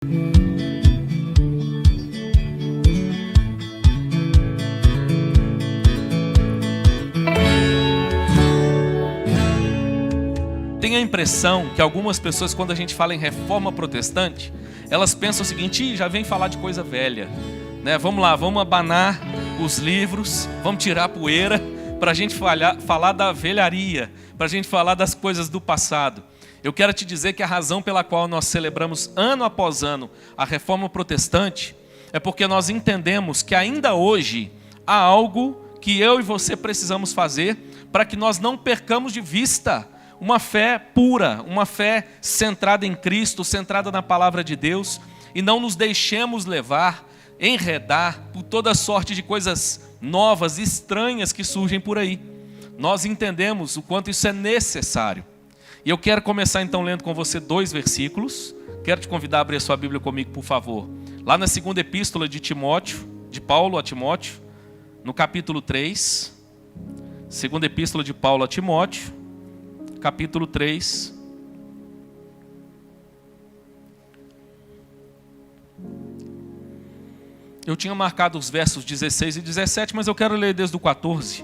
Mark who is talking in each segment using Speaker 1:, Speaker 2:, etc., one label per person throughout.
Speaker 1: Tenho a impressão que algumas pessoas, quando a gente fala em reforma protestante, elas pensam o seguinte: já vem falar de coisa velha, né? Vamos lá, vamos abanar os livros, vamos tirar a poeira para a gente falar da velharia, para a gente falar das coisas do passado. Eu quero te dizer que a razão pela qual nós celebramos ano após ano a reforma protestante é porque nós entendemos que ainda hoje há algo que eu e você precisamos fazer para que nós não percamos de vista uma fé pura, uma fé centrada em Cristo, centrada na palavra de Deus, e não nos deixemos levar, enredar por toda sorte de coisas novas, estranhas que surgem por aí. Nós entendemos o quanto isso é necessário. E eu quero começar então lendo com você 2 versículos. Quero te convidar a abrir a sua Bíblia comigo, por favor. Lá na segunda epístola de Paulo a Timóteo, no capítulo 3. Segunda epístola de Paulo a Timóteo, capítulo 3. Eu tinha marcado os versos 16 e 17, mas eu quero ler desde o 14,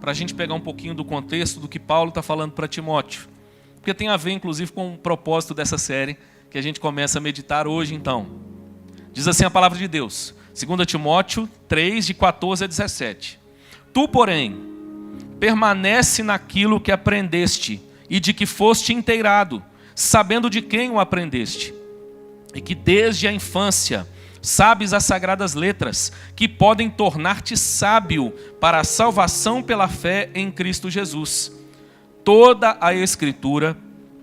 Speaker 1: para a gente pegar um pouquinho do contexto do que Paulo está falando para Timóteo. Porque tem a ver, inclusive, com o propósito dessa série, que a gente começa a meditar hoje, então. Diz assim a palavra de Deus, 2 Timóteo 3, de 14 a 17. Tu, porém, permanece naquilo que aprendeste e de que foste inteirado, sabendo de quem o aprendeste, e que desde a infância sabes as sagradas letras, que podem tornar-te sábio para a salvação pela fé em Cristo Jesus. Toda a Escritura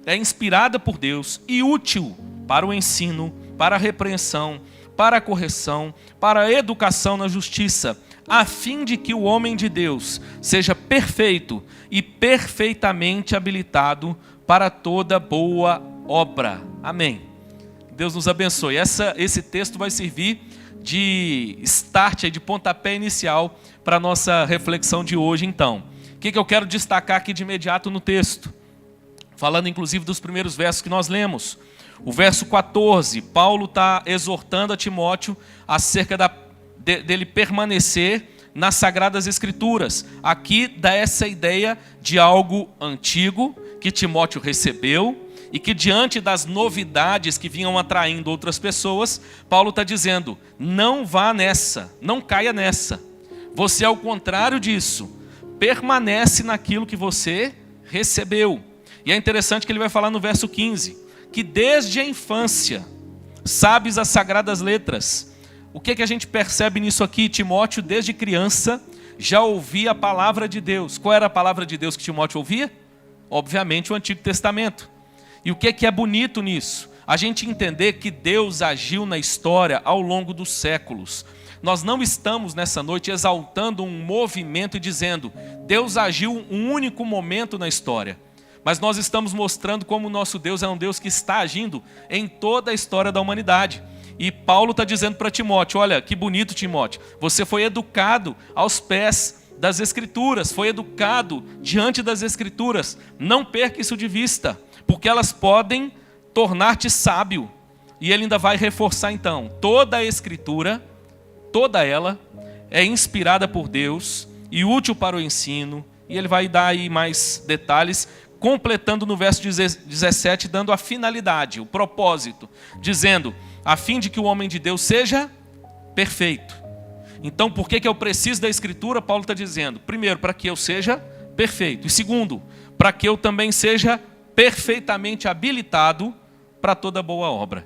Speaker 1: é inspirada por Deus e útil para o ensino, para a repreensão, para a correção, para a educação na justiça, a fim de que o homem de Deus seja perfeito e perfeitamente habilitado para toda boa obra. Amém. Deus nos abençoe. Esse texto vai servir de start, de pontapé inicial para a nossa reflexão de hoje, então. O que eu quero destacar aqui de imediato no texto? Falando inclusive dos primeiros versos que nós lemos. O verso 14, Paulo está exortando a Timóteo acerca dele permanecer nas Sagradas Escrituras. Aqui dá essa ideia de algo antigo que Timóteo recebeu e que, diante das novidades que vinham atraindo outras pessoas, Paulo está dizendo: não vá nessa, não caia nessa. Você, ao contrário disso, permanece naquilo que você recebeu. E é interessante que ele vai falar no verso 15, que desde a infância sabes as sagradas letras. O que a gente percebe nisso aqui? Timóteo, desde criança, já ouvia a palavra de Deus. Qual era a palavra de Deus que Timóteo ouvia? Obviamente o Antigo Testamento. E o que é bonito nisso? A gente entender que Deus agiu na história ao longo dos séculos. Nós não estamos nessa noite exaltando um movimento e dizendo: Deus agiu um único momento na história. Mas nós estamos mostrando como o nosso Deus é um Deus que está agindo em toda a história da humanidade. E Paulo está dizendo para Timóteo: olha, que bonito, Timóteo, você foi educado aos pés das Escrituras, foi educado diante das Escrituras. Não perca isso de vista, porque elas podem tornar-te sábio. E ele ainda vai reforçar então: toda a Escritura, toda ela, é inspirada por Deus e útil para o ensino. E ele vai dar aí mais detalhes, completando no verso 17, dando a finalidade, o propósito, dizendo: a fim de que o homem de Deus seja perfeito. Então, por que eu preciso da Escritura? Paulo está dizendo: primeiro, para que eu seja perfeito. E segundo, para que eu também seja perfeitamente habilitado para toda boa obra.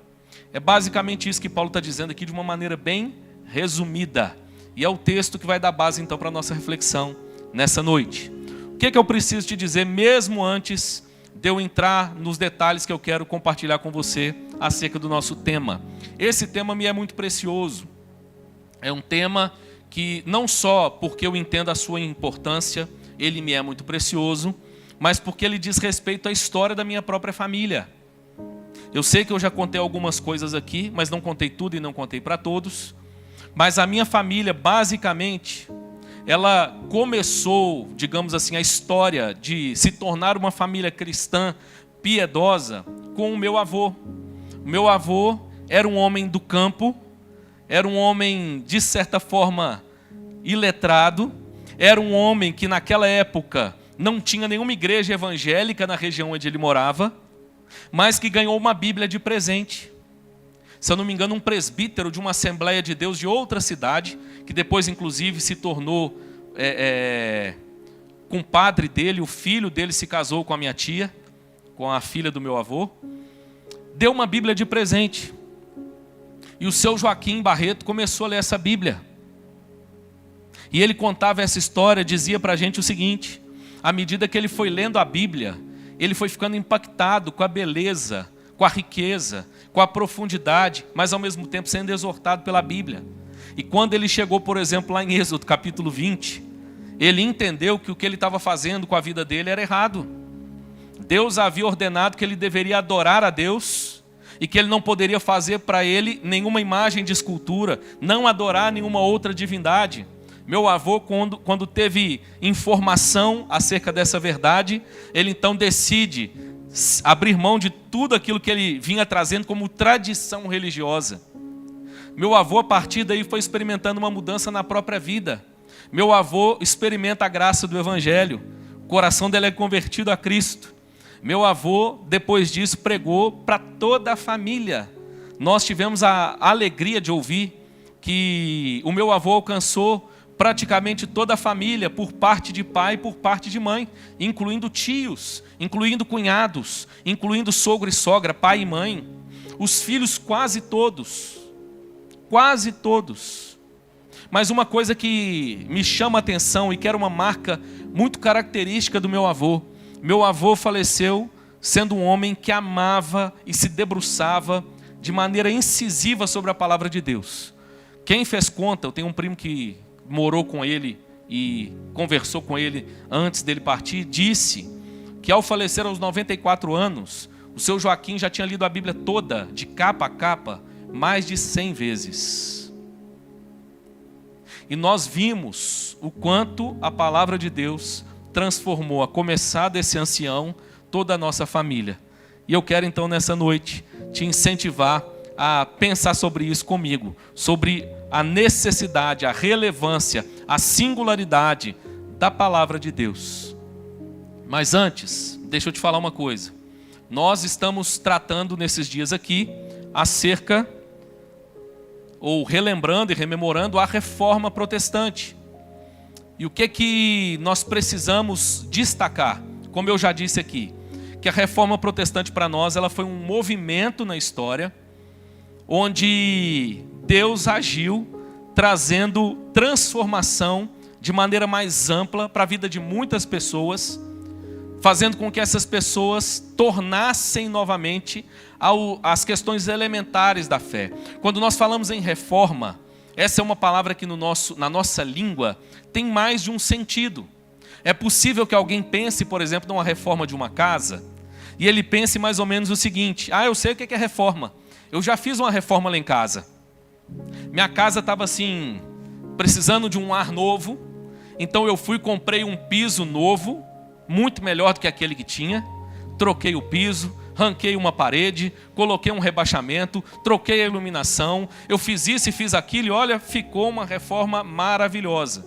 Speaker 1: É basicamente isso que Paulo está dizendo aqui de uma maneira bem resumida. E é o texto que vai dar base então para a nossa reflexão nessa noite. O que eu preciso te dizer mesmo antes de eu entrar nos detalhes que eu quero compartilhar com você acerca do nosso tema? Esse tema me é muito precioso. É um tema que não só porque eu entendo a sua importância, ele me é muito precioso, mas porque ele diz respeito à história da minha própria família. Eu sei que eu já contei algumas coisas aqui, mas não contei tudo e não contei para todos. Mas a minha família, basicamente, ela começou, digamos assim, a história de se tornar uma família cristã piedosa com o meu avô. O meu avô era um homem do campo, era um homem, de certa forma, iletrado, era um homem que naquela época não tinha nenhuma igreja evangélica na região onde ele morava, mas que ganhou uma Bíblia de presente. Se eu não me engano, um presbítero de uma Assembleia de Deus de outra cidade, que depois inclusive se tornou compadre dele, o filho dele se casou com a minha tia, com a filha do meu avô, deu uma Bíblia de presente. E o seu Joaquim Barreto começou a ler essa Bíblia. E ele contava essa história, dizia para a gente o seguinte: à medida que ele foi lendo a Bíblia, ele foi ficando impactado com a beleza, com a riqueza, com a profundidade, mas ao mesmo tempo sendo exortado pela Bíblia. E quando ele chegou, por exemplo, lá em Êxodo capítulo 20, ele entendeu que o que ele estava fazendo com a vida dele era errado. Deus havia ordenado que ele deveria adorar a Deus e que ele não poderia fazer para ele nenhuma imagem de escultura, não adorar nenhuma outra divindade. Meu avô, quando teve informação acerca dessa verdade, ele então decide abrir mão de tudo aquilo que ele vinha trazendo como tradição religiosa. Meu avô, a partir daí, foi experimentando uma mudança na própria vida. Meu avô experimenta a graça do Evangelho. O coração dele é convertido a Cristo. Meu avô, depois disso, pregou para toda a família. Nós tivemos a alegria de ouvir que o meu avô alcançou praticamente toda a família, por parte de pai e por parte de mãe, incluindo tios, incluindo cunhados, incluindo sogro e sogra, pai e mãe. Os filhos quase todos. Quase todos. Mas uma coisa que me chama a atenção e que era uma marca muito característica do meu avô. Meu avô faleceu sendo um homem que amava e se debruçava de maneira incisiva sobre a palavra de Deus. Quem fez conta, eu tenho um primo que morou com ele e conversou com ele antes dele partir, disse que ao falecer aos 94 anos, o seu Joaquim já tinha lido a Bíblia toda, de capa a capa, mais de 100 vezes. E nós vimos o quanto a palavra de Deus transformou, a começar desse ancião, toda a nossa família. E eu quero então nessa noite te incentivar a pensar sobre isso comigo, sobre a necessidade, a relevância, a singularidade da palavra de Deus. Mas antes, deixa eu te falar uma coisa. Nós estamos tratando nesses dias aqui acerca, ou relembrando e rememorando a Reforma Protestante. E o que nós precisamos destacar? Como eu já disse aqui, que a Reforma Protestante para nós ela foi um movimento na história onde Deus agiu trazendo transformação de maneira mais ampla para a vida de muitas pessoas, fazendo com que essas pessoas tornassem novamente as questões elementares da fé. Quando nós falamos em reforma, essa é uma palavra que na nossa língua tem mais de um sentido. É possível que alguém pense, por exemplo, numa reforma de uma casa, e ele pense mais ou menos o seguinte: eu sei o que é reforma. Eu já fiz uma reforma lá em casa. Minha casa estava assim, precisando de um ar novo, então eu fui e comprei um piso novo, muito melhor do que aquele que tinha, troquei o piso, ranquei uma parede, coloquei um rebaixamento, troquei a iluminação, eu fiz isso e fiz aquilo e olha, ficou uma reforma maravilhosa.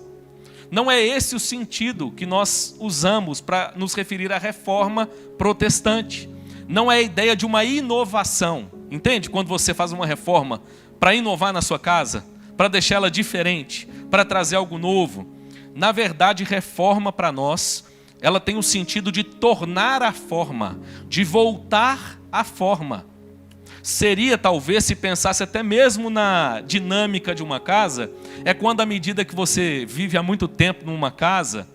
Speaker 1: Não é esse o sentido que nós usamos para nos referir à Reforma Protestante. Não é a ideia de uma inovação. Entende? Quando você faz uma reforma para inovar na sua casa, para deixá-la diferente, para trazer algo novo. Na verdade, reforma para nós, ela tem o sentido de tornar a forma, de voltar à forma. Seria talvez, se pensasse até mesmo na dinâmica de uma casa, é quando à medida que você vive há muito tempo numa casa,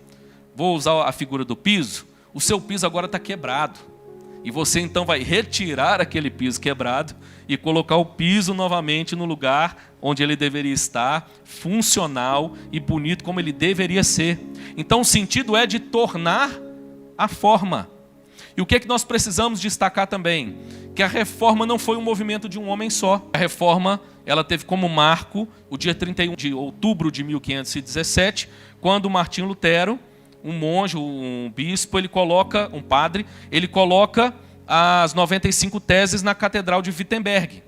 Speaker 1: vou usar a figura do piso, o seu piso agora está quebrado. E você então vai retirar aquele piso quebrado e colocar o piso novamente no lugar onde ele deveria estar, funcional e bonito como ele deveria ser. Então o sentido é de tornar a forma. E o que é que nós precisamos destacar também? Que a reforma não foi um movimento de um homem só. A reforma ela teve como marco o dia 31 de outubro de 1517, quando Martinho Lutero, um monge, um bispo, um padre, ele coloca as 95 teses na Catedral de Wittenberg.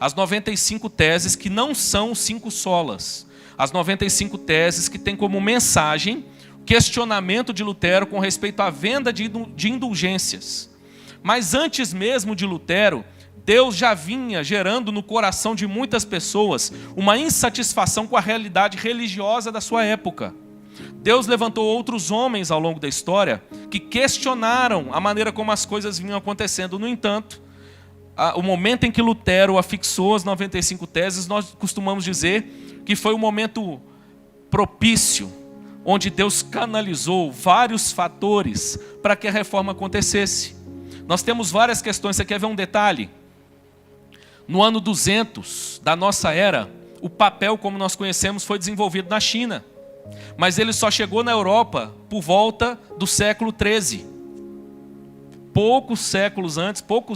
Speaker 1: As 95 teses que não são 5 solas. As 95 teses que têm como mensagem o questionamento de Lutero com respeito à venda de indulgências. Mas antes mesmo de Lutero, Deus já vinha gerando no coração de muitas pessoas uma insatisfação com a realidade religiosa da sua época. Deus levantou outros homens ao longo da história que questionaram a maneira como as coisas vinham acontecendo. No entanto, o momento em que Lutero afixou as 95 teses, nós costumamos dizer que foi um momento propício, onde Deus canalizou vários fatores para que a reforma acontecesse. Nós temos várias questões. Você quer ver um detalhe? No ano 200 da nossa era, o papel como nós conhecemos foi desenvolvido na China. Mas ele só chegou na Europa por volta do século XIII. Poucos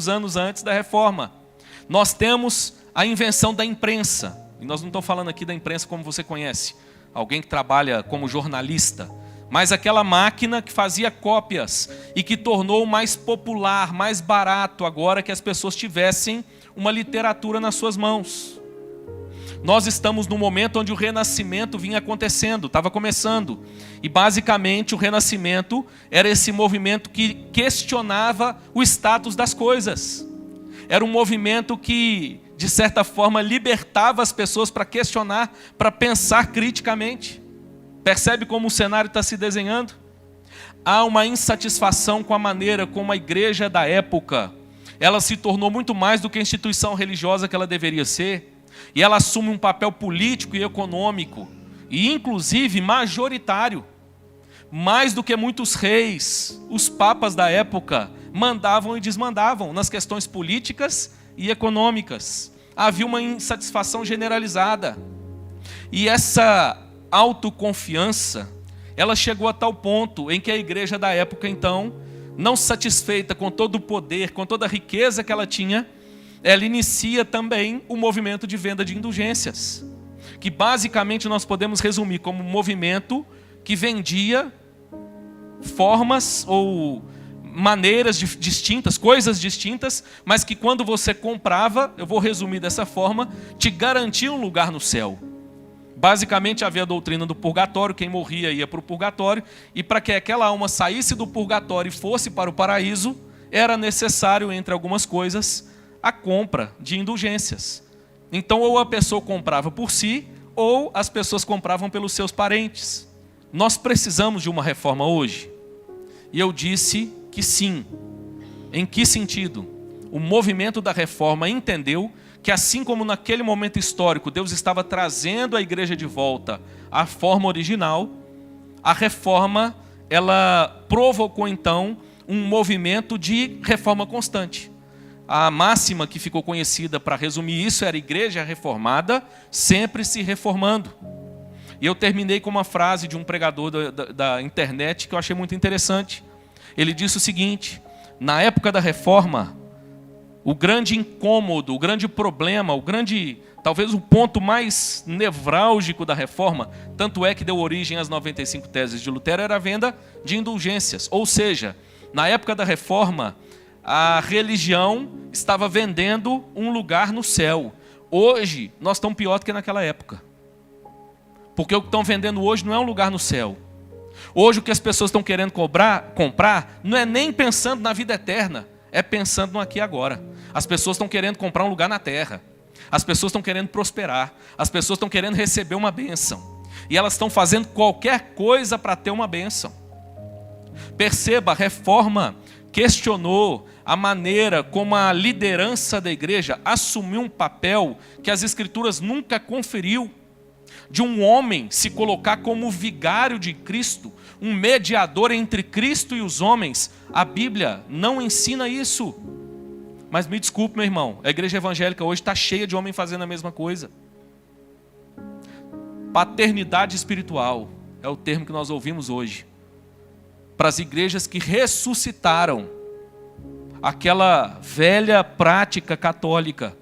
Speaker 1: anos antes da reforma. Nós temos a invenção da imprensa. E nós não estamos falando aqui da imprensa como você conhece. Alguém que trabalha como jornalista. Mas aquela máquina que fazia cópias e que tornou mais popular, mais barato agora que as pessoas tivessem uma literatura nas suas mãos. Nós estamos num momento onde o Renascimento vinha acontecendo, estava começando. E basicamente o Renascimento era esse movimento que questionava o status das coisas. Era um movimento que, de certa forma, libertava as pessoas para questionar, para pensar criticamente. Percebe como o cenário está se desenhando? Há uma insatisfação com a maneira como a igreja da época, ela se tornou muito mais do que a instituição religiosa que ela deveria ser, e ela assume um papel político e econômico, e inclusive majoritário, mais do que muitos reis, os papas da época, mandavam e desmandavam nas questões políticas e econômicas. Havia uma insatisfação generalizada, e essa autoconfiança, ela chegou a tal ponto em que a igreja da época, então, não satisfeita com todo o poder, com toda a riqueza que ela tinha, ela inicia também o movimento de venda de indulgências, que basicamente nós podemos resumir como um movimento que vendia formas ou maneiras distintas, coisas distintas, mas que quando você comprava, eu vou resumir dessa forma, te garantia um lugar no céu. Basicamente havia a doutrina do purgatório, quem morria ia para o purgatório, e para que aquela alma saísse do purgatório e fosse para o paraíso, era necessário, entre algumas coisas, a compra de indulgências. Então ou a pessoa comprava por si, ou as pessoas compravam pelos seus parentes. Nós precisamos de uma reforma hoje? E eu disse que sim. Em que sentido? O movimento da reforma entendeu que assim como naquele momento histórico Deus estava trazendo a igreja de volta à forma original, a reforma, ela provocou então um movimento de reforma constante. A máxima que ficou conhecida para resumir isso era: igreja reformada, sempre se reformando. E eu terminei com uma frase de um pregador da internet que eu achei muito interessante. Ele disse o seguinte: na época da reforma, o grande incômodo, o grande problema, talvez o ponto mais nevrálgico da reforma, tanto é que deu origem às 95 teses de Lutero, era a venda de indulgências. Ou seja, na época da reforma, a religião estava vendendo um lugar no céu. Hoje, nós estamos pior do que naquela época. Porque o que estão vendendo hoje não é um lugar no céu. Hoje o que as pessoas estão querendo comprar não é nem pensando na vida eterna, é pensando no aqui e agora. As pessoas estão querendo comprar um lugar na terra. As pessoas estão querendo prosperar. As pessoas estão querendo receber uma bênção. E elas estão fazendo qualquer coisa para ter uma bênção. Perceba, a reforma questionou a maneira como a liderança da igreja assumiu um papel que as Escrituras nunca conferiu, de um homem se colocar como vigário de Cristo, um mediador entre Cristo e os homens. A Bíblia não ensina isso. Mas me desculpe, meu irmão, a igreja evangélica hoje está cheia de homem fazendo a mesma coisa. Paternidade espiritual é o termo que nós ouvimos hoje, para as igrejas que ressuscitaram aquela velha prática católica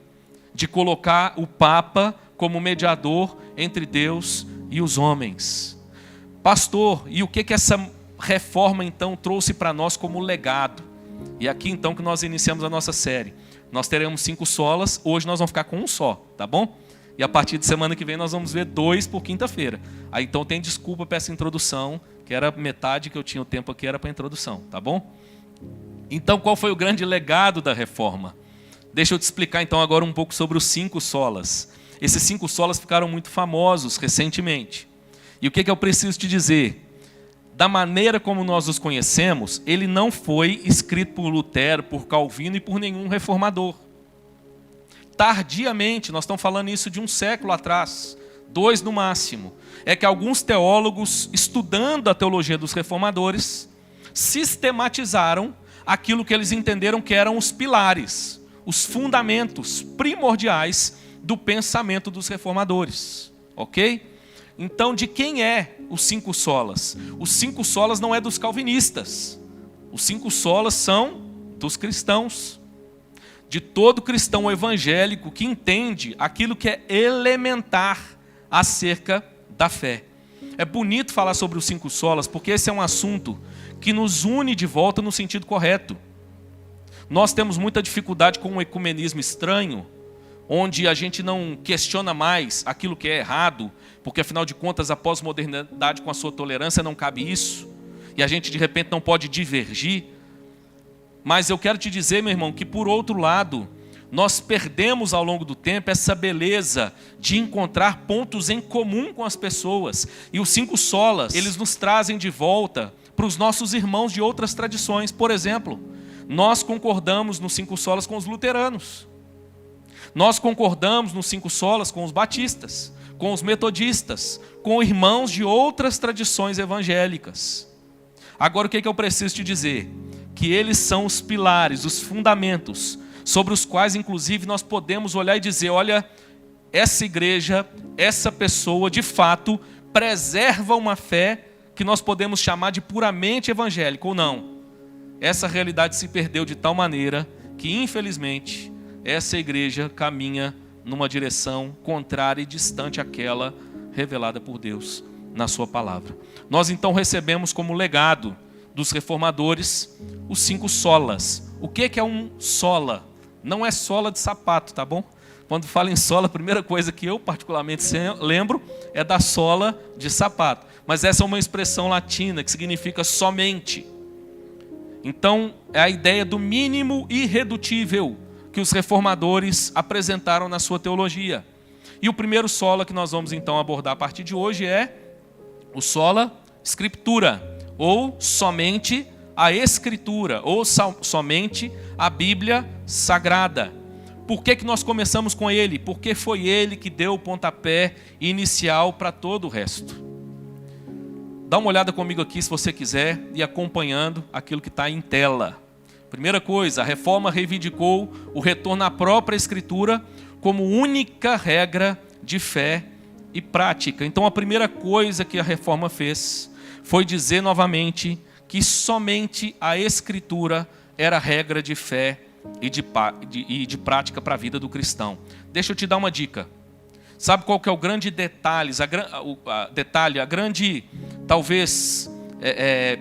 Speaker 1: de colocar o Papa como mediador entre Deus e os homens. Pastor, e o que essa reforma então trouxe para nós como legado? E aqui então que nós iniciamos a nossa série. Nós teremos 5 solas, hoje nós vamos ficar com um só, tá bom? E a partir de semana que vem nós vamos ver 2 por quinta-feira. Aí então tem desculpa para essa introdução, que era metade que eu tinha o tempo aqui, era para a introdução, tá bom? Então qual foi o grande legado da reforma? Deixa eu te explicar então agora um pouco sobre os 5 solas. Esses 5 solas ficaram muito famosos recentemente. E o que eu preciso te dizer? Da maneira como nós os conhecemos, ele não foi escrito por Lutero, por Calvino e por nenhum reformador. Tardiamente, nós estamos falando isso de um século atrás, 2 no máximo, é que alguns teólogos, estudando a teologia dos reformadores, sistematizaram aquilo que eles entenderam que eram os pilares, os fundamentos primordiais do pensamento dos reformadores, ok? Então, de quem é os 5 solas? Os 5 solas não é dos calvinistas. Os 5 solas são dos cristãos. De todo cristão evangélico que entende aquilo que é elementar acerca da fé. É bonito falar sobre os 5 solas, porque esse é um assunto que nos une de volta no sentido correto. Nós temos muita dificuldade com um ecumenismo estranho, onde a gente não questiona mais aquilo que é errado, porque afinal de contas a pós-modernidade com a sua tolerância não cabe isso, e a gente de repente não pode divergir. Mas eu quero te dizer, meu irmão, que por outro lado, nós perdemos ao longo do tempo essa beleza de encontrar pontos em comum com as pessoas. E os 5 solas, eles nos trazem de volta para os nossos irmãos de outras tradições. Por exemplo, nós concordamos nos 5 solas com os luteranos. Nós concordamos nos 5 solas com os batistas, com os metodistas, com irmãos de outras tradições evangélicas. Agora o que eu preciso te dizer? Que eles são os pilares, os fundamentos, sobre os quais inclusive nós podemos olhar e dizer, olha, essa igreja, essa pessoa de fato preserva uma fé que nós podemos chamar de puramente evangélica ou não. Essa realidade se perdeu de tal maneira que infelizmente essa igreja caminha numa direção contrária e distante àquela revelada por Deus na sua palavra. Nós então recebemos como legado dos reformadores os 5 solas. O que é um sola? Não é sola de sapato, tá bom? Quando fala em sola, a primeira coisa que eu particularmente lembro é da sola de sapato. Mas essa é uma expressão latina que significa somente. Então, é a ideia do mínimo irredutível que os reformadores apresentaram na sua teologia. E o primeiro sola que nós vamos então abordar a partir de hoje é o sola scriptura, ou somente a Escritura, ou somente a Bíblia Sagrada. Por que nós começamos com ele? Porque foi ele que deu o pontapé inicial para todo o resto. Dá uma olhada comigo aqui, se você quiser, e acompanhando aquilo que está em tela. Primeira coisa, a reforma reivindicou o retorno à própria Escritura como única regra de fé e prática. Então a primeira coisa que a reforma fez foi dizer novamente que somente a Escritura era a regra de fé e de prática para a vida do cristão. Deixa eu te dar uma dica. Sabe qual que é o grande detalhe, a grande, talvez,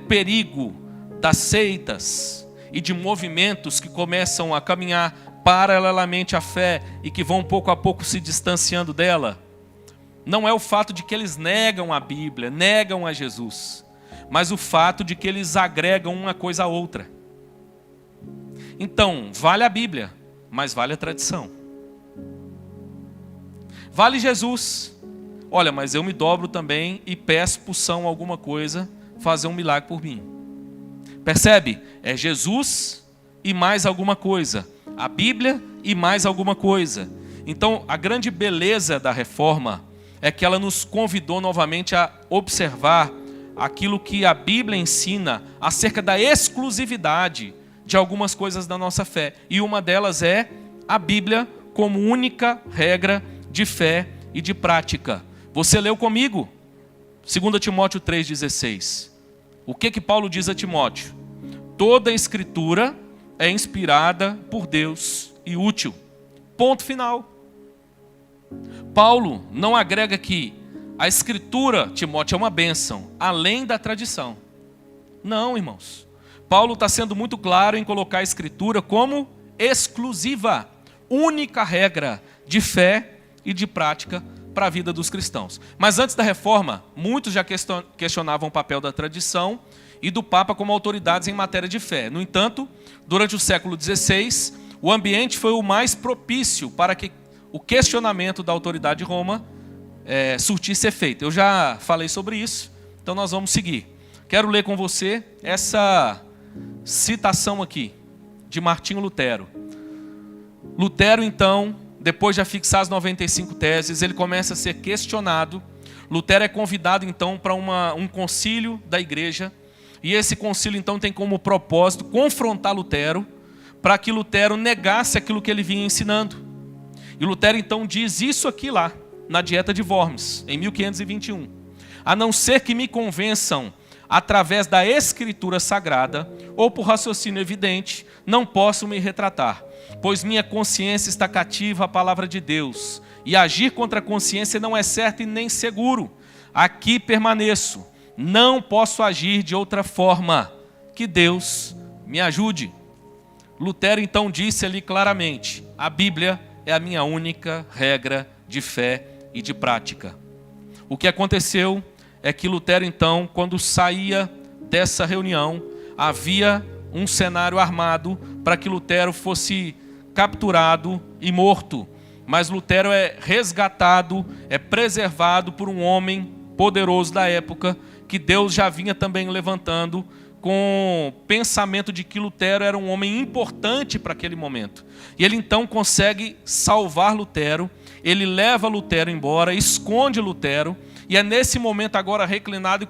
Speaker 1: perigo das seitas e de movimentos que começam a caminhar paralelamente à fé e que vão pouco a pouco se distanciando dela? Não é o fato de que eles negam a Bíblia, negam a Jesus, mas o fato de que eles agregam uma coisa a outra. Então, vale a Bíblia, mas vale a tradição. Vale Jesus. Olha, mas eu me dobro também e peço por São alguma coisa, fazer um milagre por mim. Percebe? É Jesus e mais alguma coisa. A Bíblia e mais alguma coisa. Então, a grande beleza da reforma é que ela nos convidou novamente a observar aquilo que a Bíblia ensina acerca da exclusividade de algumas coisas da nossa fé. E uma delas é a Bíblia como única regra de fé e de prática. Você leu comigo? 2 Timóteo 3,16. O que Paulo diz a Timóteo? Toda a Escritura é inspirada por Deus e útil. Ponto final. Paulo não agrega que a Escritura, Timóteo, é uma bênção, além da tradição. Não, irmãos. Paulo está sendo muito claro em colocar a Escritura como exclusiva, única regra de fé e de prática para a vida dos cristãos. Mas antes da reforma, muitos já questionavam o papel da tradição e do Papa como autoridades em matéria de fé. No entanto, durante o século XVI, o ambiente foi o mais propício para que o questionamento da autoridade de Roma surtisse efeito. Eu já falei sobre isso, então nós vamos seguir. Quero ler com você essa citação aqui, de Martinho Lutero. Lutero, então, depois de afixar as 95 teses, ele começa a ser questionado. Lutero é convidado, então, para um concílio da igreja, e esse concílio, então, tem como propósito confrontar Lutero, para que Lutero negasse aquilo que ele vinha ensinando. E Lutero, então, diz isso aqui lá, na Dieta de Worms, em 1521. A não ser que me convençam através da Escritura Sagrada, ou por raciocínio evidente, não posso me retratar, pois minha consciência está cativa à palavra de Deus, e agir contra a consciência não é certo e nem seguro. Aqui permaneço, não posso agir de outra forma, que Deus me ajude. Lutero então disse ali claramente, a Bíblia é a minha única regra de fé e de prática. O que aconteceu é que Lutero então, quando saía dessa reunião, havia um cenário armado para que Lutero fosse capturado e morto. Mas Lutero é resgatado, é preservado por um homem poderoso da época, que Deus já vinha também levantando, com o pensamento de que Lutero era um homem importante para aquele momento. E ele então consegue salvar Lutero, ele leva Lutero embora, esconde Lutero, e é nesse momento agora reclinado,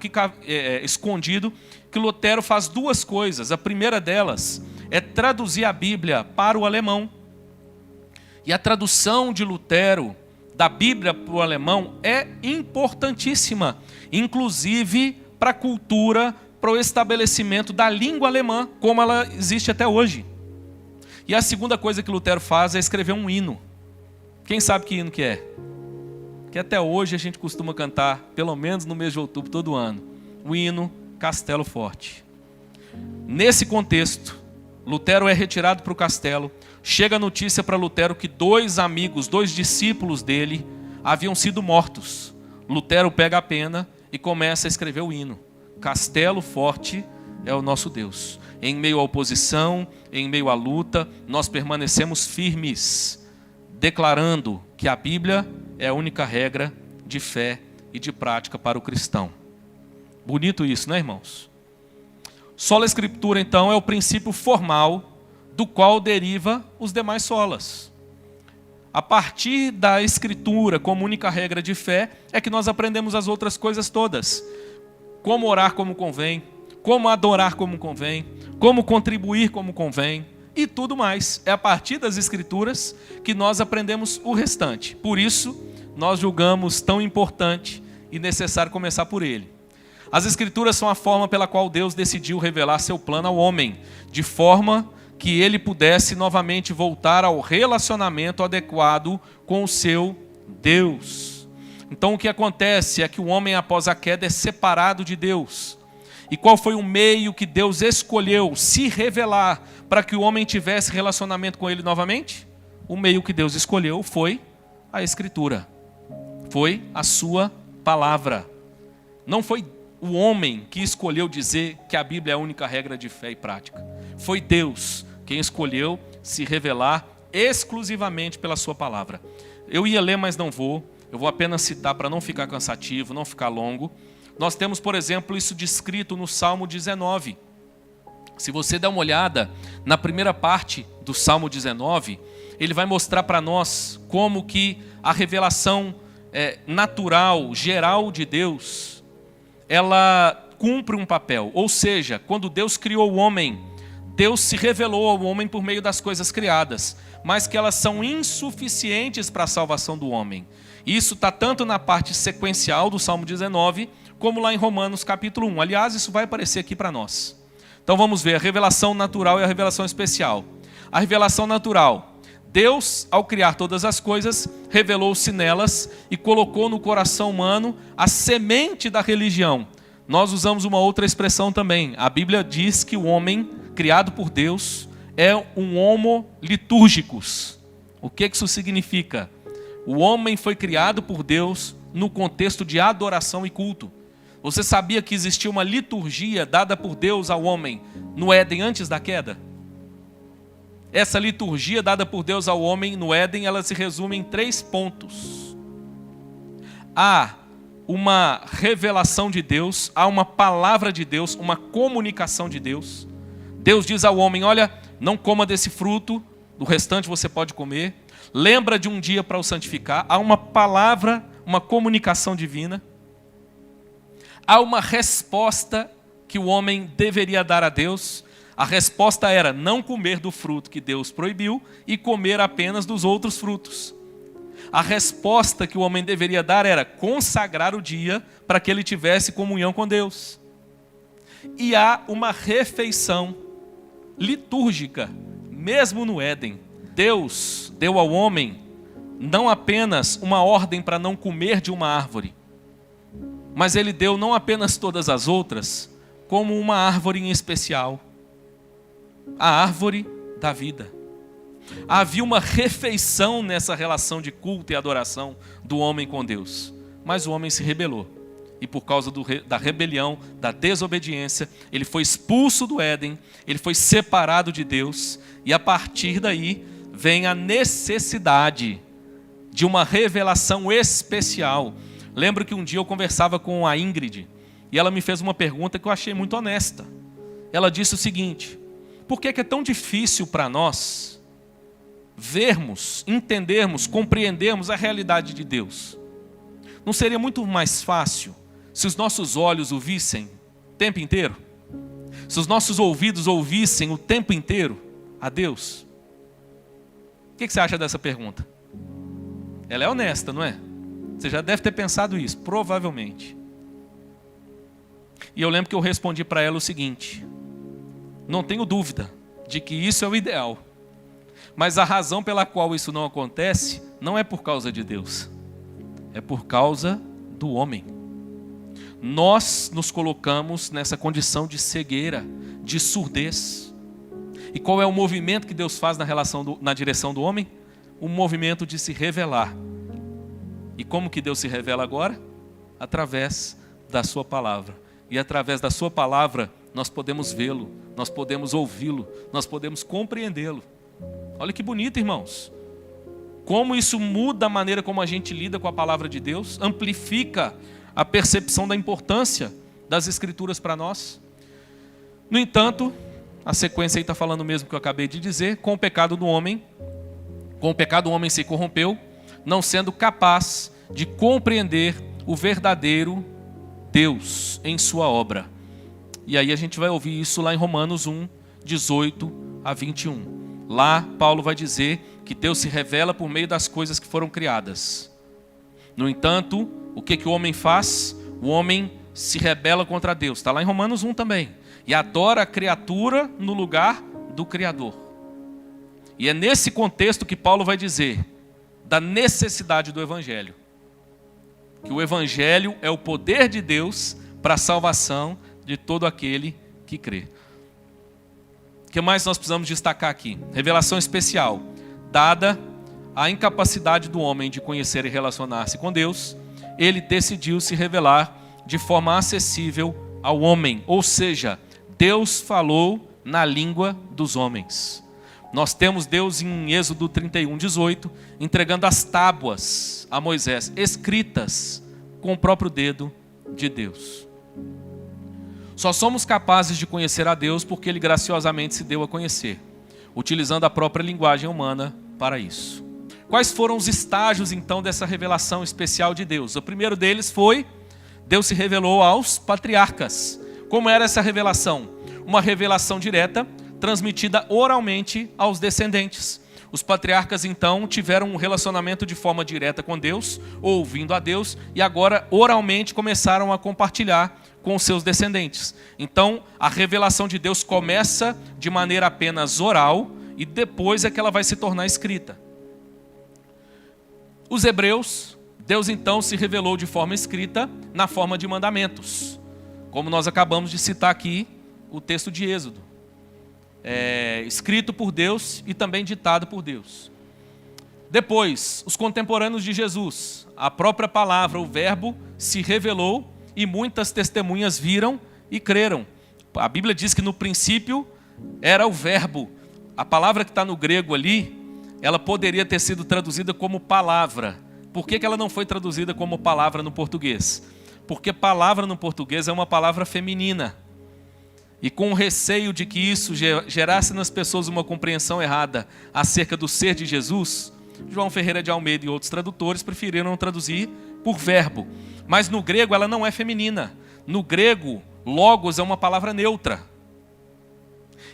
Speaker 1: escondido, que Lutero faz duas coisas. A primeira delas é traduzir a Bíblia para o alemão. E a tradução de Lutero da Bíblia para o alemão é importantíssima, inclusive para a cultura, para o estabelecimento da língua alemã, como ela existe até hoje. E a segunda coisa que Lutero faz é escrever um hino. Quem sabe que hino que é? Que até hoje a gente costuma cantar, pelo menos no mês de outubro, todo ano. O hino Castelo Forte. Nesse contexto, Lutero é retirado para o castelo. Chega a notícia para Lutero que 2 amigos, 2 discípulos dele, haviam sido mortos. Lutero pega a pena e começa a escrever o hino. Castelo Forte é o nosso Deus. Em meio à oposição, em meio à luta, nós permanecemos firmes, declarando que a Bíblia é a única regra de fé e de prática para o cristão. Bonito isso, né, irmãos? Sola Escritura, então, é o princípio formal do qual deriva os demais solas. A partir da Escritura como única regra de fé, é que nós aprendemos as outras coisas todas. Como orar como convém, como adorar como convém, como contribuir como convém, e tudo mais. É a partir das Escrituras que nós aprendemos o restante. Por isso, nós julgamos tão importante e necessário começar por ele. As Escrituras são a forma pela qual Deus decidiu revelar seu plano ao homem, de forma que ele pudesse novamente voltar ao relacionamento adequado com o seu Deus. Então o que acontece é que o homem após a queda é separado de Deus. E qual foi o meio que Deus escolheu se revelar para que o homem tivesse relacionamento com ele novamente? O meio que Deus escolheu foi a Escritura. Foi a sua palavra. Não foi o homem que escolheu dizer que a Bíblia é a única regra de fé e prática. Foi Deus quem escolheu se revelar exclusivamente pela sua palavra. Eu ia ler, mas não vou. Eu vou apenas citar para não ficar cansativo, não ficar longo. Nós temos, por exemplo, isso descrito no Salmo 19. Se você der uma olhada na primeira parte do Salmo 19, ele vai mostrar para nós como que a revelação natural, geral de Deus, ela cumpre um papel. Ou seja, quando Deus criou o homem, Deus se revelou ao homem por meio das coisas criadas, mas que elas são insuficientes para a salvação do homem. Isso está tanto na parte sequencial do Salmo 19, como lá em Romanos capítulo 1. Aliás, isso vai aparecer aqui para nós. Então vamos ver a revelação natural e a revelação especial. A revelação natural. Deus, ao criar todas as coisas, revelou-se nelas e colocou no coração humano a semente da religião. Nós usamos uma outra expressão também. A Bíblia diz que o homem, criado por Deus, é um homo litúrgicus. O que isso significa? O homem foi criado por Deus no contexto de adoração e culto. Você sabia que existia uma liturgia dada por Deus ao homem no Éden antes da queda? Essa liturgia dada por Deus ao homem no Éden, ela se resume em 3 pontos. Há uma revelação de Deus, há uma palavra de Deus, uma comunicação de Deus. Deus diz ao homem, olha, não coma desse fruto, do restante você pode comer. Lembra de um dia para o santificar. Há uma palavra, uma comunicação divina. Há uma resposta que o homem deveria dar a Deus. A resposta era não comer do fruto que Deus proibiu e comer apenas dos outros frutos. A resposta que o homem deveria dar era consagrar o dia para que ele tivesse comunhão com Deus. E há uma refeição litúrgica, mesmo no Éden. Deus deu ao homem não apenas uma ordem para não comer de uma árvore, mas ele deu não apenas todas as outras, como uma árvore em especial, a árvore da vida. Havia uma refeição nessa relação de culto e adoração do homem com Deus, mas o homem se rebelou. E por causa da rebelião, da desobediência, ele foi expulso do Éden, ele foi separado de Deus, e a partir daí vem a necessidade de uma revelação especial. Lembro que um dia eu conversava com a Ingrid, e ela me fez uma pergunta que eu achei muito honesta. Ela disse o seguinte: por que é tão difícil para nós vermos, entendermos, compreendermos a realidade de Deus? Não seria muito mais fácil se os nossos olhos o vissem o tempo inteiro? Se os nossos ouvidos ouvissem o tempo inteiro a Deus? O que você acha dessa pergunta? Ela é honesta, não é? Você já deve ter pensado isso, provavelmente. E eu lembro que eu respondi para ela o seguinte: não tenho dúvida de que isso é o ideal. Mas a razão pela qual isso não acontece não é por causa de Deus. É por causa do homem. Nós nos colocamos nessa condição de cegueira, de surdez. E qual é o movimento que Deus faz na direção do homem? O movimento de se revelar. E como que Deus se revela agora? Através da sua palavra. E através da sua palavra nós podemos vê-lo, nós podemos ouvi-lo, nós podemos compreendê-lo. Olha que bonito, irmãos. Como isso muda a maneira como a gente lida com a palavra de Deus, amplifica a percepção da importância das Escrituras para nós. No entanto, a sequência aí está falando mesmo que eu acabei de dizer: com o pecado o homem se corrompeu, não sendo capaz de compreender o verdadeiro Deus em sua obra. E aí a gente vai ouvir isso lá em Romanos 1, 18 a 21. Lá Paulo vai dizer que Deus se revela por meio das coisas que foram criadas. No entanto, o que o homem faz? O homem se rebela contra Deus. Está lá em Romanos 1 também. E adora a criatura no lugar do Criador. E é nesse contexto que Paulo vai dizer da necessidade do Evangelho. Que o Evangelho é o poder de Deus para a salvação de todo aquele que crê. O que mais nós precisamos destacar aqui? Revelação especial. Dada a incapacidade do homem de conhecer e relacionar-se com Deus, ele decidiu se revelar de forma acessível ao homem. Ou seja, Deus falou na língua dos homens. Nós temos Deus em Êxodo 31, 18, entregando as tábuas a Moisés, escritas com o próprio dedo de Deus. Só somos capazes de conhecer a Deus porque Ele graciosamente se deu a conhecer, utilizando a própria linguagem humana para isso. Quais foram os estágios então dessa revelação especial de Deus? O primeiro deles foi, Deus se revelou aos patriarcas. Como era essa revelação? Uma revelação direta, transmitida oralmente aos descendentes. Os patriarcas então tiveram um relacionamento de forma direta com Deus, ouvindo a Deus, e agora oralmente começaram a compartilhar com os seus descendentes. Então a revelação de Deus começa de maneira apenas oral e depois é que ela vai se tornar escrita. Os hebreus, Deus então se revelou de forma escrita na forma de mandamentos, como nós acabamos de citar aqui o texto de Êxodo. escrito por Deus e também ditado por Deus. Depois, os contemporâneos de Jesus, a própria palavra, o verbo, se revelou e muitas testemunhas viram e creram. A Bíblia diz que no princípio era o verbo. A palavra que está no grego ali, ela poderia ter sido traduzida como palavra. Por que ela não foi traduzida como palavra no português? Porque palavra no português é uma palavra feminina. E com o receio de que isso gerasse nas pessoas uma compreensão errada acerca do ser de Jesus, João Ferreira de Almeida e outros tradutores preferiram traduzir por verbo. Mas no grego ela não é feminina. No grego, logos é uma palavra neutra.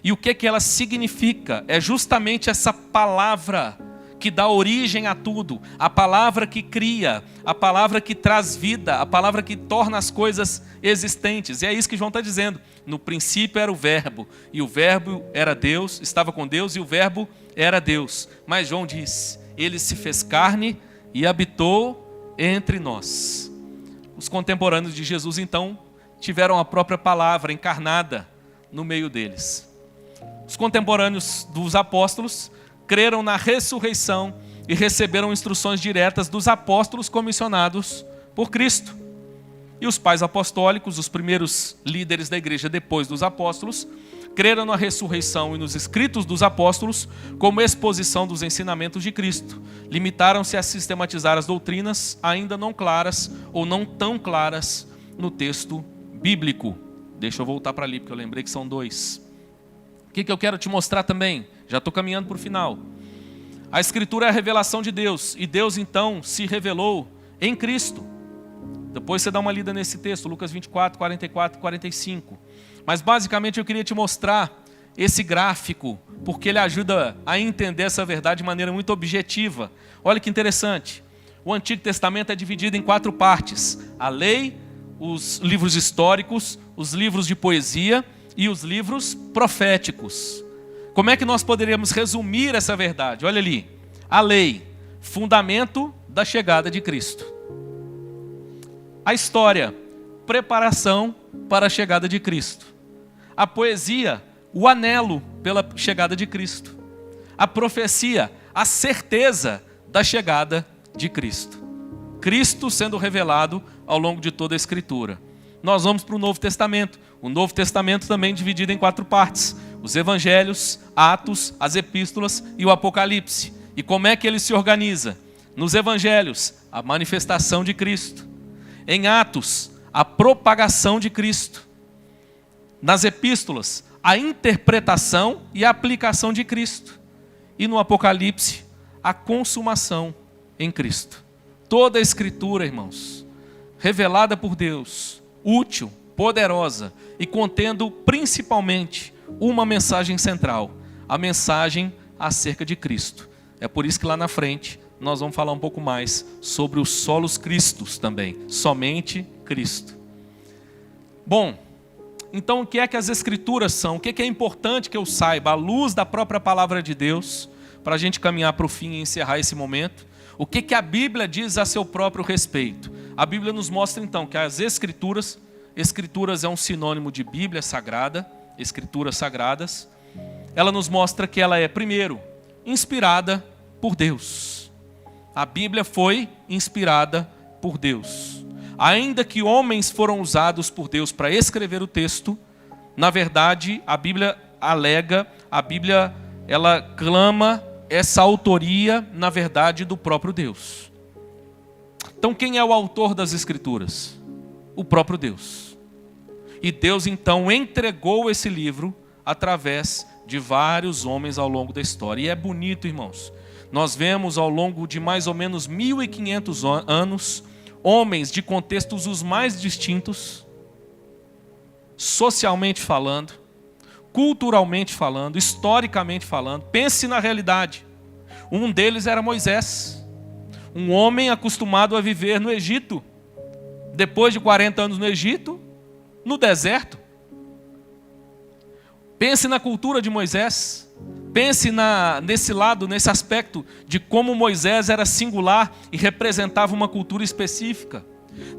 Speaker 1: E o que ela significa? É justamente essa palavra que dá origem a tudo, a palavra que cria, a palavra que traz vida, a palavra que torna as coisas existentes. E é isso que João está dizendo. No princípio era o verbo, e o verbo era Deus, estava com Deus, e o verbo era Deus. Mas João diz, ele se fez carne e habitou entre nós. Os contemporâneos de Jesus, então, tiveram a própria palavra encarnada no meio deles. Os contemporâneos dos apóstolos creram na ressurreição e receberam instruções diretas dos apóstolos comissionados por Cristo. E os pais apostólicos, os primeiros líderes da igreja depois dos apóstolos, creram na ressurreição e nos escritos dos apóstolos como exposição dos ensinamentos de Cristo. Limitaram-se a sistematizar as doutrinas ainda não claras ou não tão claras no texto bíblico. Deixa eu voltar para ali, porque eu lembrei que são dois. O que eu quero te mostrar também? Já estou caminhando para o final. A Escritura é a revelação de Deus, e Deus então se revelou em Cristo. Depois você dá uma lida nesse texto, Lucas 24, 44 e 45. Mas basicamente eu queria te mostrar esse gráfico, porque ele ajuda a entender essa verdade de maneira muito objetiva. Olha que interessante. O Antigo Testamento é dividido em 4 partes. A lei, os livros históricos, os livros de poesia e os livros proféticos. Como é que nós poderíamos resumir essa verdade? Olha ali. A lei, fundamento da chegada de Cristo. A história, preparação para a chegada de Cristo. A poesia, o anelo pela chegada de Cristo. A profecia, a certeza da chegada de Cristo. Cristo sendo revelado ao longo de toda a Escritura. Nós vamos para o Novo Testamento. O Novo Testamento também dividido em 4 partes. Os Evangelhos, Atos, as Epístolas e o Apocalipse. E como é que ele se organiza? Nos Evangelhos, a manifestação de Cristo. Em Atos, a propagação de Cristo. Nas Epístolas, a interpretação e a aplicação de Cristo. E no Apocalipse, a consumação em Cristo. Toda a Escritura, irmãos, revelada por Deus, útil, poderosa e contendo principalmente uma mensagem central, a mensagem acerca de Cristo. É por isso que lá na frente nós vamos falar um pouco mais sobre os solos Cristos também, somente Cristo. Bom, então o que é que as Escrituras são? O que é importante que eu saiba, à luz da própria palavra de Deus, para a gente caminhar para o fim e encerrar esse momento? O que a Bíblia diz a seu próprio respeito? A Bíblia nos mostra então que as Escrituras é um sinônimo de Bíblia sagrada, Escrituras sagradas. Ela nos mostra que ela é, primeiro, inspirada por Deus. A Bíblia foi inspirada por Deus. Ainda que homens foram usados por Deus para escrever o texto, na verdade, a Bíblia alega, ela clama essa autoria, na verdade, do próprio Deus. Então, quem é o autor das Escrituras? O próprio Deus. E Deus, então, entregou esse livro através de vários homens ao longo da história. E é bonito, irmãos. Nós vemos ao longo de mais ou menos 1500 anos, homens de contextos os mais distintos, socialmente falando, culturalmente falando, historicamente falando. Pense na realidade. Um deles era Moisés, um homem acostumado a viver no Egito. Depois de 40 anos no Egito, no deserto. Pense na cultura de Moisés. Pense nesse lado, nesse aspecto de como Moisés era singular e representava uma cultura específica.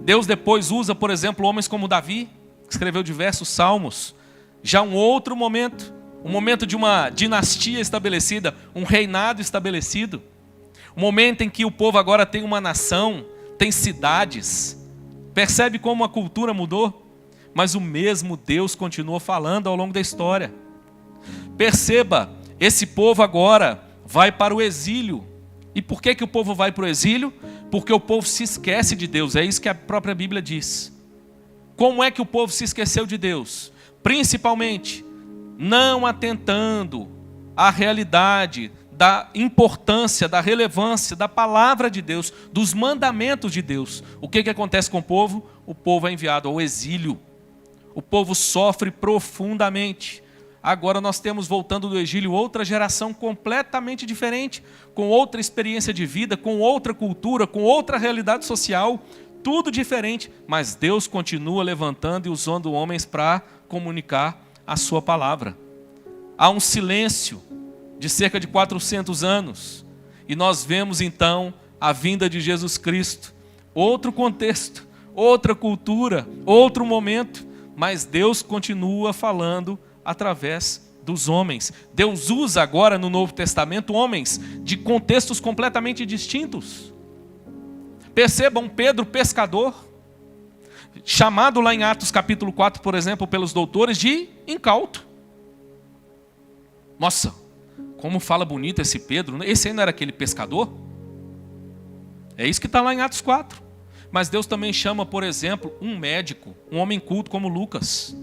Speaker 1: Deus depois usa, por exemplo, homens como Davi, que escreveu diversos salmos. Já um outro momento, um momento de uma dinastia estabelecida, um reinado estabelecido, um momento em que o povo agora tem uma nação, tem cidades. Percebe como a cultura mudou? Mas o mesmo Deus continua falando ao longo da história. Perceba, esse povo agora vai para o exílio. E por que o povo vai para o exílio? Porque o povo se esquece de Deus, é isso que a própria Bíblia diz. Como é que o povo se esqueceu de Deus? Principalmente, não atentando à realidade da importância, da relevância da palavra de Deus, dos mandamentos de Deus. O que acontece com o povo? O povo é enviado ao exílio. O povo sofre profundamente. Agora nós temos, voltando do exílio, outra geração completamente diferente, com outra experiência de vida, com outra cultura, com outra realidade social, tudo diferente, mas Deus continua levantando e usando homens para comunicar a sua palavra. Há um silêncio de cerca de 400 anos, e nós vemos então a vinda de Jesus Cristo, outro contexto, outra cultura, outro momento, mas Deus continua falando através dos homens. Deus usa agora no Novo Testamento homens de contextos completamente distintos. Percebam Pedro, pescador, chamado lá em Atos capítulo 4, por exemplo, pelos doutores de incauto. Nossa, como fala bonito esse Pedro. Esse aí não era aquele pescador? É isso que está lá em Atos 4. Mas Deus também chama, por exemplo, um médico, um homem culto como Lucas.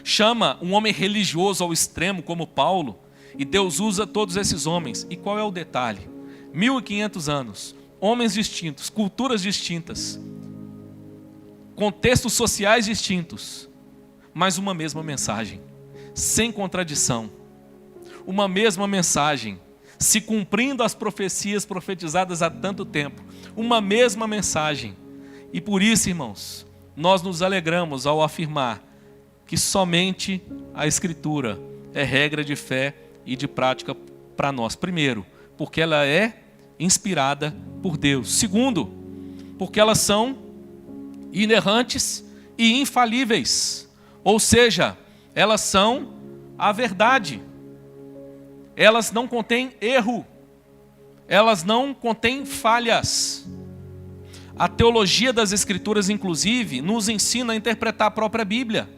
Speaker 1: Chama um homem religioso ao extremo como Paulo. E Deus usa todos esses homens. E qual é o detalhe? 1500 anos, homens distintos, culturas distintas, contextos sociais distintos, mas uma mesma mensagem, sem contradição. Uma mesma mensagem, se cumprindo as profecias profetizadas há tanto tempo. Uma mesma mensagem. E por isso, irmãos, nós nos alegramos ao afirmar que somente a Escritura é regra de fé e de prática para nós. Primeiro, porque ela é inspirada por Deus. Segundo, porque elas são inerrantes e infalíveis. Ou seja, elas são a verdade. Elas não contêm erro. Elas não contêm falhas. A teologia das Escrituras, inclusive, nos ensina a interpretar a própria Bíblia.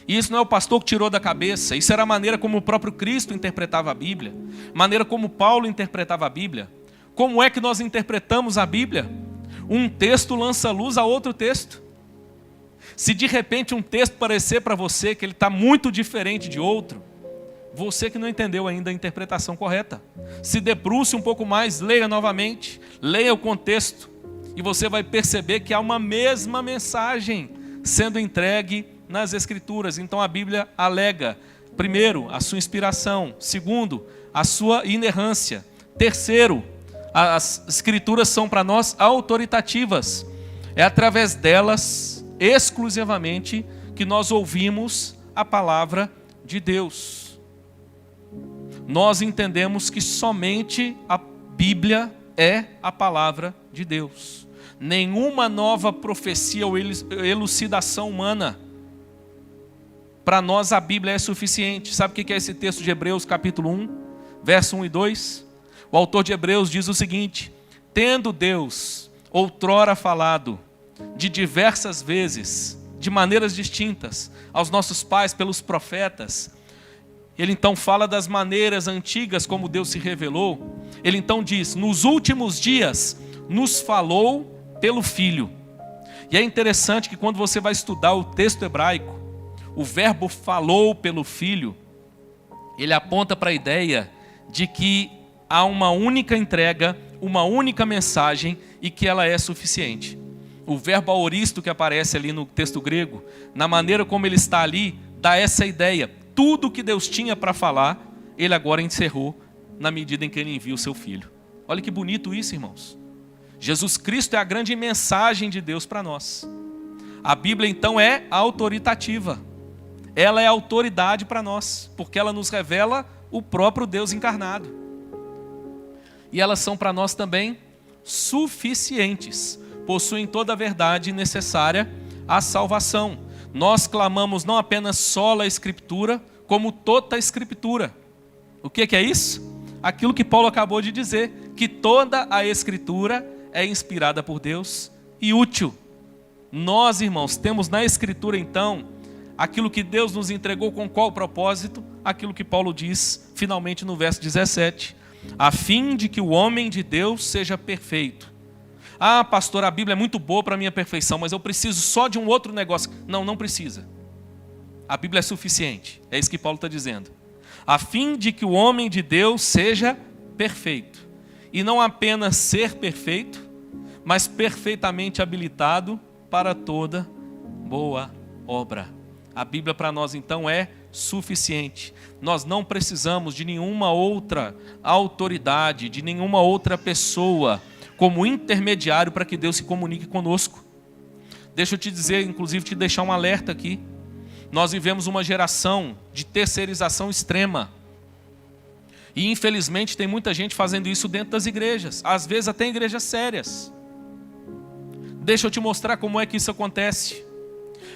Speaker 1: E isso não é o pastor que tirou da cabeça. Isso era a maneira como o próprio Cristo interpretava a Bíblia. A maneira como Paulo interpretava a Bíblia. Como é que nós interpretamos a Bíblia? Um texto lança luz a outro texto. Se de repente um texto parecer para você que ele está muito diferente de outro, você que não entendeu ainda a interpretação correta. Se debruce um pouco mais, leia novamente, leia o contexto, e você vai perceber que há uma mesma mensagem sendo entregue nas Escrituras. Então a Bíblia alega, primeiro, a sua inspiração. Segundo, a sua inerrância. Terceiro, as Escrituras são para nós autoritativas. É através delas, exclusivamente, que nós ouvimos a palavra de Deus. Nós entendemos que somente a Bíblia é a palavra de Deus. Nenhuma nova profecia ou elucidação humana. Para nós a Bíblia é suficiente. Sabe o que é esse texto de Hebreus capítulo 1, verso 1 e 2? O autor de Hebreus diz o seguinte: tendo Deus outrora falado de diversas vezes, de maneiras distintas, aos nossos pais pelos profetas, ele então fala das maneiras antigas como Deus se revelou. Ele então diz, nos últimos dias nos falou pelo Filho. E é interessante que quando você vai estudar o texto hebraico, o verbo falou pelo Filho, ele aponta para a ideia de que há uma única entrega, uma única mensagem e que ela é suficiente. O verbo aoristo que aparece ali no texto grego, na maneira como ele está ali, dá essa ideia. Tudo que Deus tinha para falar, ele agora encerrou na medida em que ele envia o seu Filho. Olha que bonito isso, irmãos. Jesus Cristo é a grande mensagem de Deus para nós. A Bíblia então é autoritativa. Ela é autoridade para nós, porque ela nos revela o próprio Deus encarnado. E elas são para nós também suficientes. Possuem toda a verdade necessária à salvação. Nós clamamos não apenas sola Escritura, como toda a Escritura. O que é isso? Aquilo que Paulo acabou de dizer, que toda a Escritura é inspirada por Deus e útil. Nós, irmãos, temos na Escritura, então, aquilo que Deus nos entregou com qual propósito? Aquilo que Paulo diz, finalmente, no verso 17. A fim de que o homem de Deus seja perfeito. Ah, pastor, a Bíblia é muito boa para a minha perfeição, mas eu preciso só de um outro negócio. Não, não precisa. A Bíblia é suficiente. É isso que Paulo está dizendo. A fim de que o homem de Deus seja perfeito. E não apenas ser perfeito, mas perfeitamente habilitado para toda boa obra. A Bíblia para nós então é suficiente. Nós não precisamos de nenhuma outra autoridade, de nenhuma outra pessoa como intermediário para que Deus se comunique conosco. Deixa eu te dizer, inclusive te deixar um alerta aqui. Nós vivemos uma geração de terceirização extrema. E infelizmente tem muita gente fazendo isso dentro das igrejas, às vezes até em igrejas sérias. Deixa eu te mostrar como é que isso acontece.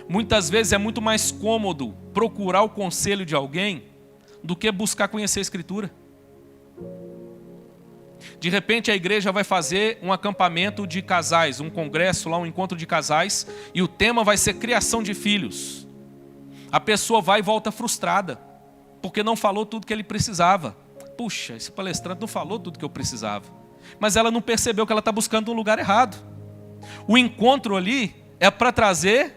Speaker 1: Muitas vezes é muito mais cômodo procurar o conselho de alguém do que buscar conhecer a Escritura. De repente a igreja vai fazer um acampamento de casais, um congresso lá, um encontro de casais, e o tema vai ser criação de filhos. A pessoa vai e volta frustrada, porque não falou tudo que ele precisava. Puxa, esse palestrante não falou tudo que eu precisava. Mas ela não percebeu que ela está buscando um lugar errado. O encontro ali é para trazer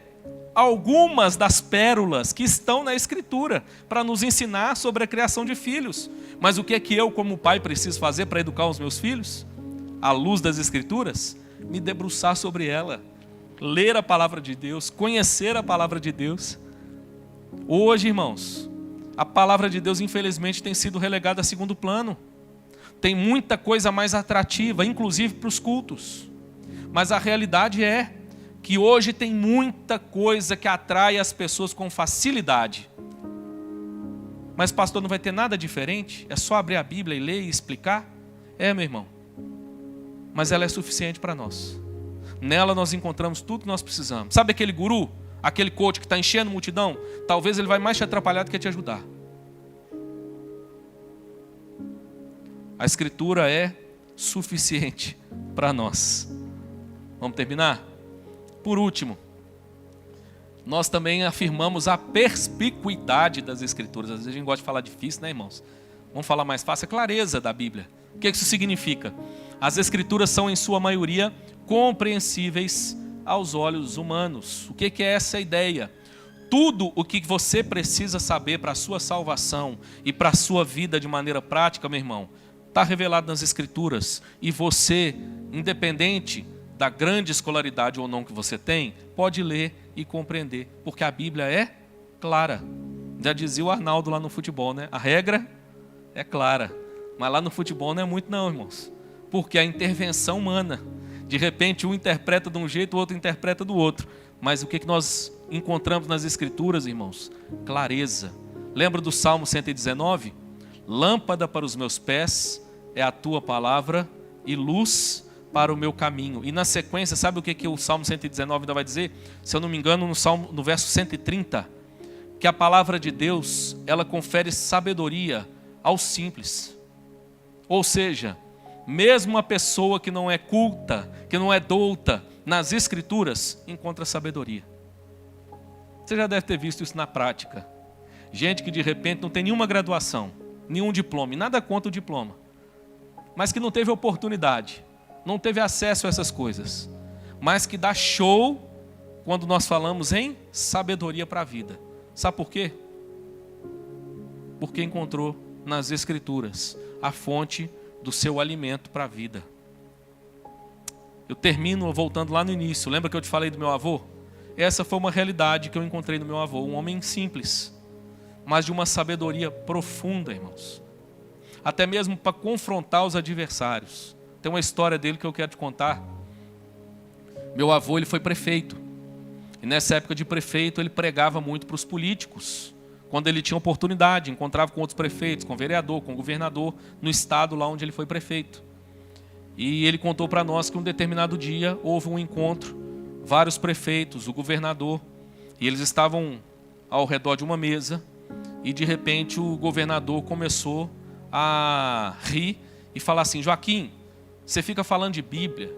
Speaker 1: algumas das pérolas que estão na Escritura, para nos ensinar sobre a criação de filhos. Mas o que é que eu, como pai, preciso fazer para educar os meus filhos? À luz das Escrituras, me debruçar sobre ela, ler a palavra de Deus, conhecer a palavra de Deus. Hoje, irmãos, a palavra de Deus, infelizmente, tem sido relegada a segundo plano. Tem muita coisa mais atrativa, inclusive para os cultos. Mas a realidade é que hoje tem muita coisa que atrai as pessoas com facilidade. Mas pastor, não vai ter nada diferente? É só abrir a Bíblia e ler e explicar? É, meu irmão. Mas ela é suficiente para nós. Nela nós encontramos tudo que nós precisamos. Sabe aquele guru? Aquele coach que está enchendo multidão? Talvez ele vai mais te atrapalhar do que te ajudar. A Escritura é suficiente para nós. Vamos terminar? Por último, nós também afirmamos a perspicuidade das Escrituras. Às vezes a gente gosta de falar difícil, né, irmãos? Vamos falar mais fácil, a clareza da Bíblia. O que isso significa? As Escrituras são, em sua maioria, compreensíveis aos olhos humanos. O que é essa ideia? Tudo o que você precisa saber para a sua salvação e para a sua vida de maneira prática, meu irmão, está revelado nas Escrituras. E você, independente da grande escolaridade ou não que você tem, pode ler e compreender, porque a Bíblia é clara. Já dizia o Arnaldo lá no futebol, né? A regra é clara, mas lá no futebol não é muito não, irmãos, porque a intervenção humana, de repente um interpreta de um jeito, o outro interpreta do outro, mas o que nós encontramos nas Escrituras, irmãos? Clareza. Lembra do Salmo 119? Lâmpada para os meus pés é a tua palavra e luz para o meu caminho. E na sequência, sabe o que o Salmo 119 ainda vai dizer? Se eu não me engano, no verso 130, que a palavra de Deus, ela confere sabedoria aos simples. Ou seja, mesmo a pessoa que não é culta, que não é douta nas Escrituras, encontra sabedoria. Você já deve ter visto isso na prática. Gente que de repente não tem nenhuma graduação, nenhum diploma, e nada contra o diploma, mas que não teve oportunidade, não teve acesso a essas coisas, mas que dá show quando nós falamos em sabedoria para a vida. Sabe por quê? Porque encontrou nas Escrituras a fonte do seu alimento para a vida. Eu termino voltando lá no início. Lembra que eu te falei do meu avô? Essa foi uma realidade que eu encontrei no meu avô. Um homem simples, mas de uma sabedoria profunda, irmãos. Até mesmo para confrontar os adversários. Tem uma história dele que eu quero te contar. Meu avô, ele foi prefeito. E nessa época de prefeito, ele pregava muito para os políticos. Quando ele tinha oportunidade, encontrava com outros prefeitos, com vereador, com governador, no estado lá onde ele foi prefeito. E ele contou para nós que um determinado dia houve um encontro, vários prefeitos, o governador, e eles estavam ao redor de uma mesa, e de repente o governador começou a rir e falar assim: Joaquim, você fica falando de Bíblia,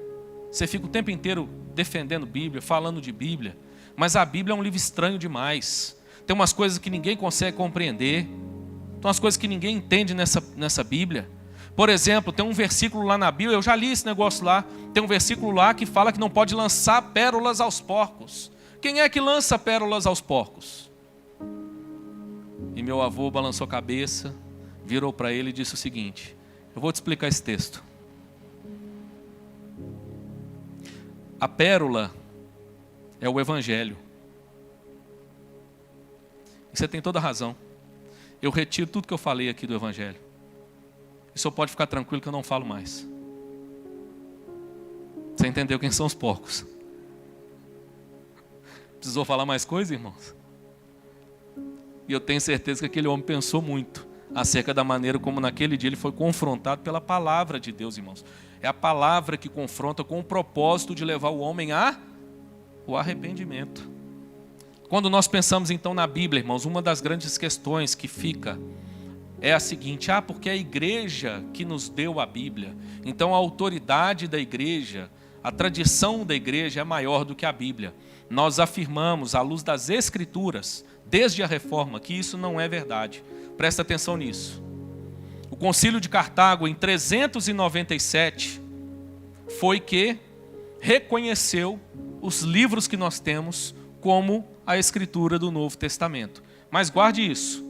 Speaker 1: você fica o tempo inteiro defendendo Bíblia, falando de Bíblia, mas a Bíblia é um livro estranho demais. Tem umas coisas que ninguém consegue compreender, tem umas coisas que ninguém entende nessa Bíblia. Por exemplo, tem um versículo lá na Bíblia, eu já li esse negócio lá, tem um versículo lá que fala que não pode lançar pérolas aos porcos. Quem é que lança pérolas aos porcos? E meu avô balançou a cabeça, virou para ele e disse o seguinte: eu vou te explicar esse texto. A pérola é o Evangelho. E você tem toda a razão. Eu retiro tudo que eu falei aqui do Evangelho. E o senhor pode ficar tranquilo que eu não falo mais. Você entendeu quem são os porcos? Precisou falar mais coisa, irmãos? E eu tenho certeza que aquele homem pensou muito acerca da maneira como naquele dia ele foi confrontado pela palavra de Deus, irmãos. É a palavra que confronta com o propósito de levar o homem ao arrependimento. Quando nós pensamos então na Bíblia, irmãos, uma das grandes questões que fica é a seguinte: porque é a igreja que nos deu a Bíblia. Então a autoridade da igreja, a tradição da igreja é maior do que a Bíblia. Nós afirmamos, à luz das Escrituras, desde a Reforma, que isso não é verdade. Presta atenção nisso. O Concílio de Cartago, em 397, foi que reconheceu os livros que nós temos como a Escritura do Novo Testamento. Mas guarde isso.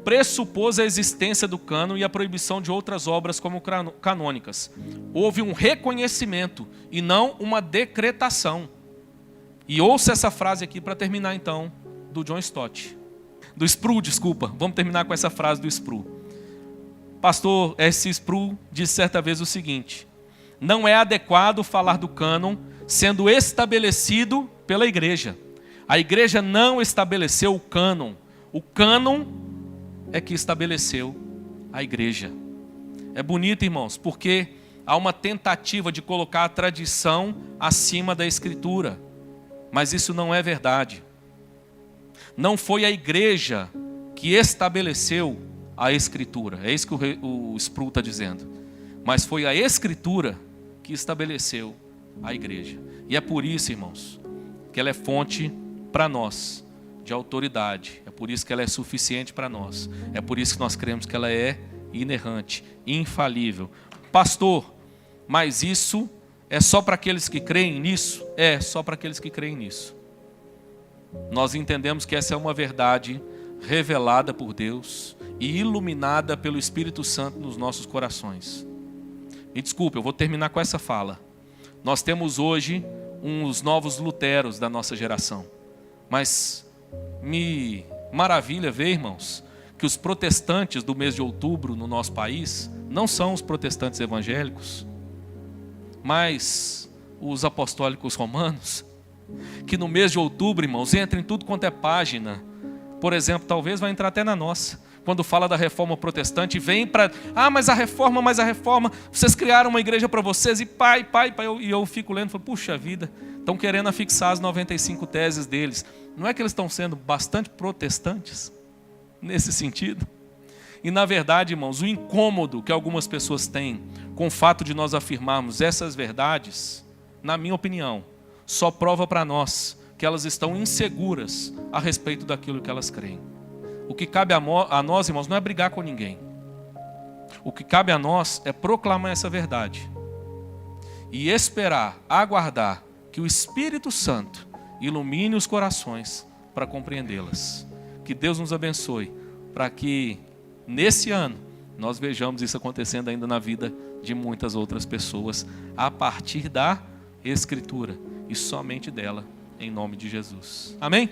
Speaker 1: Pressupôs a existência do cânon e a proibição de outras obras como canônicas. Houve um reconhecimento e não uma decretação. E ouça essa frase aqui para terminar então, do John Stott. Do Sproul, desculpa. Vamos terminar com essa frase do Sproul. Pastor S. Sproul disse certa vez o seguinte: não é adequado falar do cânon sendo estabelecido pela igreja. A igreja não estabeleceu o cânon. O cânon é que estabeleceu a igreja. É bonito, irmãos, porque há uma tentativa de colocar a tradição acima da Escritura. Mas isso não é verdade. Não foi a igreja que estabeleceu a Escritura. É isso que o Sproul está dizendo. Mas foi a Escritura que estabeleceu a igreja. E é por isso, irmãos, que ela é fonte para nós de autoridade. É por isso que ela é suficiente para nós. É por isso que nós cremos que ela é inerrante, infalível. Pastor, mas isso é só para aqueles que creem nisso? É, só para aqueles que creem nisso. Nós entendemos que essa é uma verdade revelada por Deus e iluminada pelo Espírito Santo nos nossos corações. Me desculpe, eu vou terminar com essa fala. Nós temos hoje uns novos luteros da nossa geração. Mas me maravilha ver, irmãos, que os protestantes do mês de outubro no nosso país não são os protestantes evangélicos, mas os apostólicos romanos, que no mês de outubro, irmãos, entram em tudo quanto é página. Por exemplo, talvez vai entrar até na nossa, quando fala da reforma protestante, vem para, mas a reforma, vocês criaram uma igreja para vocês, e eu fico lendo, falo, puxa vida, estão querendo afixar as 95 teses deles. Não é que eles estão sendo bastante protestantes, nesse sentido? E na verdade, irmãos, o incômodo que algumas pessoas têm com o fato de nós afirmarmos essas verdades, na minha opinião, só prova para nós que elas estão inseguras a respeito daquilo que elas creem. O que cabe a nós, irmãos, não é brigar com ninguém. O que cabe a nós é proclamar essa verdade e esperar, aguardar que o Espírito Santo ilumine os corações para compreendê-las. Que Deus nos abençoe para que nesse ano nós vejamos isso acontecendo ainda na vida de muitas outras pessoas a partir da Escritura e somente dela, em nome de Jesus. Amém?